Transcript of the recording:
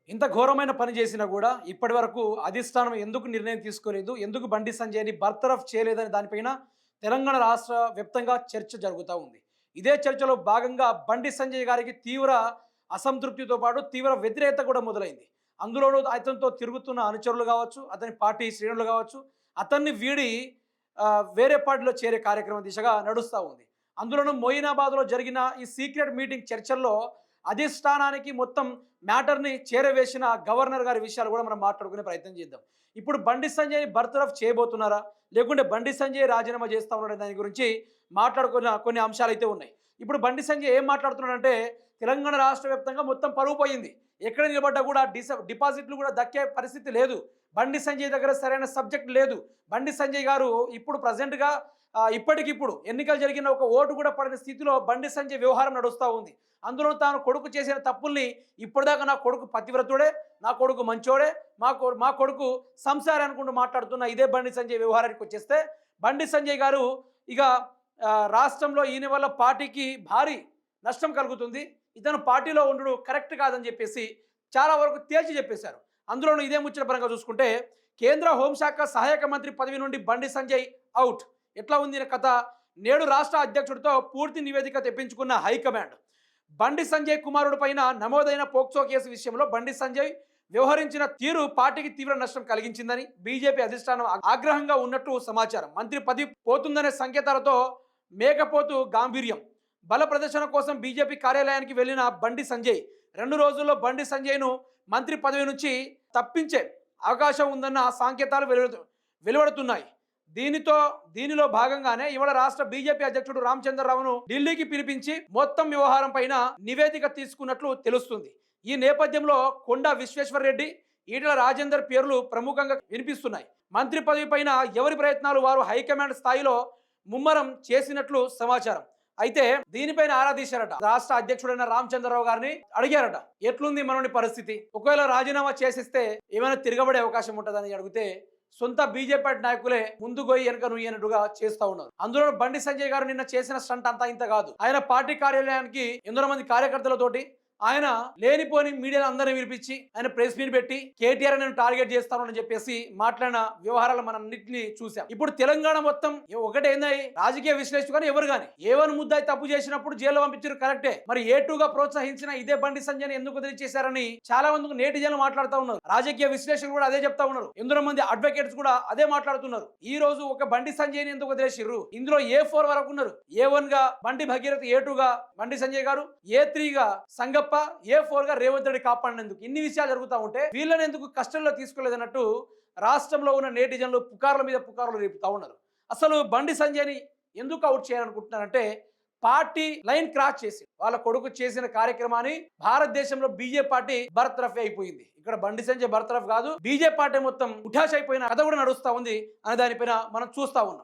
ఇంత ఘోరమైన పని చేసినా కూడా ఇప్పటివరకు అధిష్టానం ఎందుకు నిర్ణయం తీసుకోలేదు, ఎందుకు బండి సంజయ్‌ని బర్తరఫ్ చేయలేదని దానిపైన తెలంగాణ రాష్ట్ర వ్యాప్తంగా చర్చ జరుగుతా ఉంది. ఇదే చర్చలో భాగంగా బండి సంజయ్ గారికి తీవ్ర అసంతృప్తితో పాటు తీవ్ర వ్యతిరేకత కూడా మొదలైంది. అందులోనూ అతనితో తిరుగుతున్న అనుచరులు కావచ్చు, అతని పార్టీ శ్రేణులు కావచ్చు, అతన్ని వీడి వేరే పార్టీలో చేరే కార్యక్రమం దిశగా నడుస్తా ఉంది. అందులోనూ మొయినాబాద్‌లో జరిగిన ఈ సీక్రెట్ మీటింగ్ చర్చల్లో అధిష్టానానికి మొత్తం మ్యాటర్‌ని చేరవేసిన గవర్నర్ గారి విషయాలు కూడా మనం మాట్లాడుకునే ప్రయత్నం చేద్దాం. ఇప్పుడు బండి సంజయ్‌ని బర్తరఫ్ చేయబోతున్నారా? లేకుంటే బండి సంజయ్ రాజీనామా చేస్తా ఉన్నాడా? దాని గురించి మాట్లాడుకున్న కొన్ని అంశాలైతే ఉన్నాయి. ఇప్పుడు బండి సంజయ్ ఏం మాట్లాడుతున్నాడంటే, తెలంగాణ రాష్ట్ర వ్యాప్తంగా మొత్తం పరువు పోయింది. ఎక్కడ నిలబడ్డా కూడా డిపాజిట్లు కూడా దక్కే పరిస్థితి లేదు. బండి సంజయ్ దగ్గర సరైన సబ్జెక్ట్ లేదు. బండి సంజయ్ గారు ఇప్పుడు ప్రెజెంట్‌గా ఇప్పటికిప్పుడు ఎన్నికలు జరిగిన ఒక ఓటు కూడా పడని స్థితిలో బండి సంజయ్ వ్యవహారం నడుస్తూ ఉంది. అందులో తాను కొడుకు చేసిన తప్పుల్ని ఇప్పటిదాకా నా కొడుకు పతివ్రతుడే, నా కొడుకు మంచోడే, మా కొడుకు సంసారి అనుకుంటూ మాట్లాడుతున్న ఇదే బండి సంజయ్ వ్యవహారానికి వచ్చేస్తే, బండి సంజయ్ గారు ఇక రాష్ట్రంలో ఈయన వల్ల పార్టీకి భారీ నష్టం కలుగుతుంది, ఇతను పార్టీలో ఉండడు కరెక్ట్ కాదని చెప్పేసి చాలా వరకు తేల్చి చెప్పేశారు. అందులోనూ ఇదే ముచ్చట పరంగా చూసుకుంటే, కేంద్ర హోంశాఖ సహాయక మంత్రి పదవి నుండి బండి సంజయ్ అవుట్. ఎట్లా ఉంది కథ? నేడు రాష్ట్ర అధ్యక్షుడితో పూర్తి నివేదిక తెప్పించుకున్న హైకమాండ్. బండి సంజయ్ కుమారుడు పైన నమోదైన పోక్సో కేసు విషయంలో బండి సంజయ్ వ్యవహరించిన తీరు పార్టీకి తీవ్ర నష్టం కలిగించిందని బీజేపీ అధిష్టానం ఆగ్రహంగా ఉన్నట్టు సమాచారం. మంత్రి పదవి పోతుందనే సంకేతాలతో మేకపోతు గాంభీర్యం. బల ప్రదర్శన కోసం బీజేపీ కార్యాలయానికి వెళ్లిన బండి సంజయ్ 2 రోజుల్లో బండి సంజయ్ను మంత్రి పదవి నుంచి తప్పించే అవకాశం ఉందన్న సంకేతాలు వెలువడుతున్నాయి. దీనిలో భాగంగానే ఇవాళ రాష్ట్ర బీజేపీ అధ్యక్షుడు రామచంద్రరావును ఢిల్లీకి పిలిపించి మొత్తం వ్యవహారం పైన నివేదిక తీసుకున్నట్లు తెలుస్తుంది. ఈ నేపథ్యంలో కొండా విశ్వేశ్వరరెడ్డి, ఈటల రాజేందర్ పేర్లు ప్రముఖంగా వినిపిస్తున్నాయి. మంత్రి పదవి పైన ఎవరి ప్రయత్నాలు వారు హైకమాండ్ స్థాయిలో ముమ్మరం చేసినట్లు సమాచారం. అయితే దీనిపైన ఆరా తీశారట. రాష్ట్ర అధ్యక్షుడైన రామచంద్రరావు గారిని అడిగారట, ఎట్లుంది మనోని పరిస్థితి, ఒకవేళ రాజీనామా చేసిస్తే ఏమైనా తిరగబడే అవకాశం ఉంటుందని అడిగితే, సొంత బీజేపీ నాయకులే ముందు పోయి వెనక నుయ్యనట్టుగా చేస్తా ఉన్నారు. అందులో బండి సంజయ్ గారు నిన్న చేసిన స్టంట్ అంతా ఇంత కాదు. ఆయన పార్టీ కార్యాలయానికి ఎందరో మంది కార్యకర్తలతోటి ఆయన లేనిపోని మీడియాలో అందరిని వినిపించి ఆయన ప్రెస్ మీట్ పెట్టి కేటీఆర్ నేను టార్గెట్ చేస్తాను అని చెప్పేసి మాట్లాడిన వ్యవహారాలు మనం అన్నింటినీ చూసాం. ఇప్పుడు తెలంగాణ మొత్తం ఒకటే ఏందాయి, రాజకీయ విశ్లేషకులు ఎవరు కానీ ఏవన్ ముద్దాయి తప్పు చేసినప్పుడు జైల్లో పంపించారు కరెక్టే, మరి ఏటుగా ప్రోత్సహించిన ఇదే బండి సంజయ్ ఎందుకు వదిలిచేశారని చాలా మంది నేటి జనం మాట్లాడుతూ ఉన్నారు. రాజకీయ విశ్లేషకులు కూడా అదే చెప్తా ఉన్నారు. ఎందరో మంది అడ్వకేట్స్ కూడా అదే మాట్లాడుతున్నారు. ఈ రోజు ఒక బండి సంజయ్ ఎందుకు వదిలేసిర్రు? ఇందులో A4 వరకు ఉన్నారు. A1 గా బండి భగీరథ, A2 గా బండి సంజయ్ గారు, A3 గా సంగప్ప, A4 గా రేవంత్ రెడ్డి కాపాడినందుకు ఇన్ని విషయాలు జరుగుతూ ఉంటే వీళ్ళని ఎందుకు కష్టంలో తీసుకోలేదన్నట్టు రాష్ట్రంలో ఉన్న నేటిజన్లు పుకార్ల మీద పుకార్లు రేపుతా ఉన్నారు. అసలు బండి సంజయ్ని ఎందుకు అవుట్ చేయాలనుకుంటున్నారంటే, పార్టీ లైన్ క్రాస్ చేసి వాళ్ళ కొడుకు చేసిన కార్యక్రమాన్ని భారతదేశంలో బీజేపీ పార్టీ బర్తరఫ్ అయిపోయింది. ఇక్కడ బండి సంజయ్ బర్తరఫ్ కాదు, బీజేపీ పార్టీ మొత్తం ఉఠాష్ అయిపోయిన కథ కూడా నడుస్తా ఉంది అనే దానిపైన మనం చూస్తా ఉన్నాం.